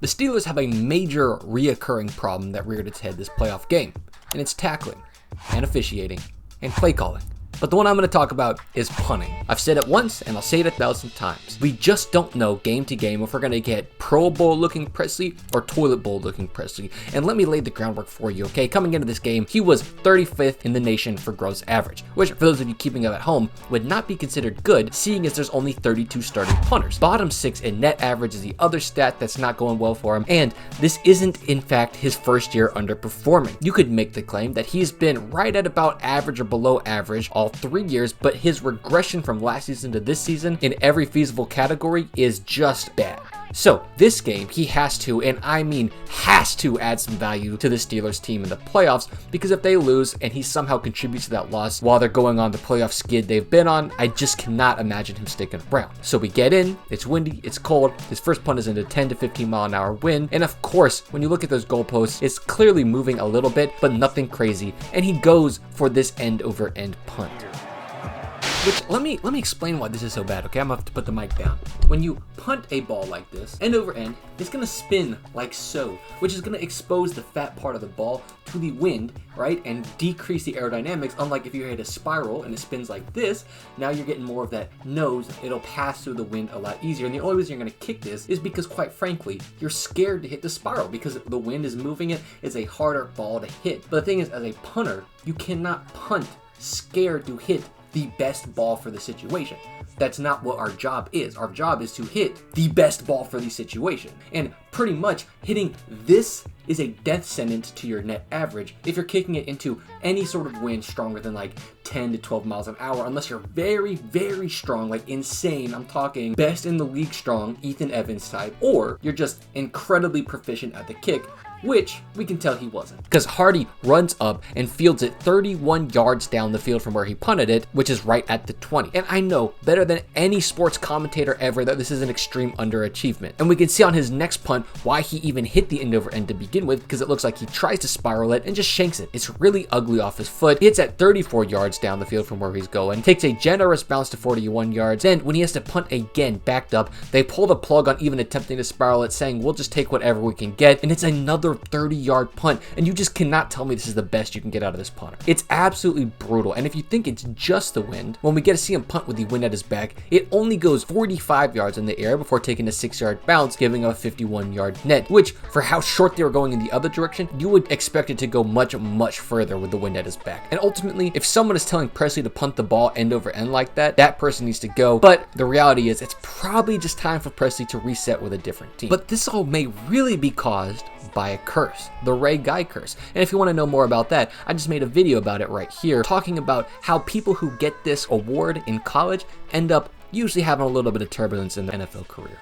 The Steelers have a major reoccurring problem that reared its head this playoff game, and it's tackling, and officiating, and play calling. But the one I'm going to talk about is punting. I've said it once and I'll say it 1,000 times. We just don't know game to game if we're going to get Pro Bowl looking Pressley or toilet bowl looking Pressley. And let me lay the groundwork for you, okay? Coming into this game, he was 35th in the nation for gross average, which for those of you keeping it at home would not be considered good, seeing as there's only 32 starting punters. Bottom 6 in net average is the other stat that's not going well for him, and this isn't in fact his first year underperforming. You could make the claim that he's been right at about average or below average all 3 years, but his regression from last season to this season in every feasible category is just bad. So this game, he has to, and I mean has to, add some value to the Steelers team in the playoffs, because if they lose and he somehow contributes to that loss while they're going on the playoff skid they've been on, I just cannot imagine him sticking around. So we get in, it's windy, it's cold, his first punt is into 10 to 15 mile an hour wind, and of course, when you look at those goalposts, it's clearly moving a little bit, but nothing crazy, and he goes for this end over end punt. Which, let me explain why this is so bad, okay? I'm gonna have to put the mic down. When you punt a ball like this, end over end, it's gonna spin like so, which is gonna expose the fat part of the ball to the wind, right? And decrease the aerodynamics, unlike if you hit a spiral and it spins like this, now you're getting more of that nose, it'll pass through the wind a lot easier. And the only reason you're gonna kick this is because, quite frankly, you're scared to hit the spiral because the wind is moving it, it's a harder ball to hit. But the thing is, as a punter, you cannot punt scared to hit the best ball for the situation. That's not what our job is. Our job is to hit the best ball for the situation. And pretty much hitting this is a death sentence to your net average if you're kicking it into any sort of wind stronger than like 10 to 12 miles an hour, unless you're very, very strong, like insane. I'm talking best in the league strong, Ethan Evans type, or you're just incredibly proficient at the kick, which we can tell he wasn't. Because Hardy runs up and fields it 31 yards down the field from where he punted it, which is right at the 20. And I know better than any sports commentator ever that this is an extreme underachievement. And we can see on his next punt why he even hit the end over end to begin with, because it looks like he tries to spiral it and just shanks it. It's really ugly off his foot. He hits at 34 yards down the field from where he's going, takes a generous bounce to 41 yards. Then when he has to punt again, backed up, they pull the plug on even attempting to spiral it, saying we'll just take whatever we can get. And it's another 30-yard punt, and you just cannot tell me this is the best you can get out of this punter. It's absolutely brutal, and if you think it's just the wind, when we get to see him punt with the wind at his back, it only goes 45 yards in the air before taking a 6-yard bounce, giving a 51-yard net, which for how short they were going in the other direction, you would expect it to go much, much further with the wind at his back. And ultimately, if someone is telling Pressley to punt the ball end over end like that, that person needs to go. But the reality is it's probably just time for Pressley to reset with a different team. But this all may really be caused by a curse, the Ray Guy curse. And if you want to know more about that, I just made a video about it right here, talking about how people who get this award in college end up usually having a little bit of turbulence in their NFL career.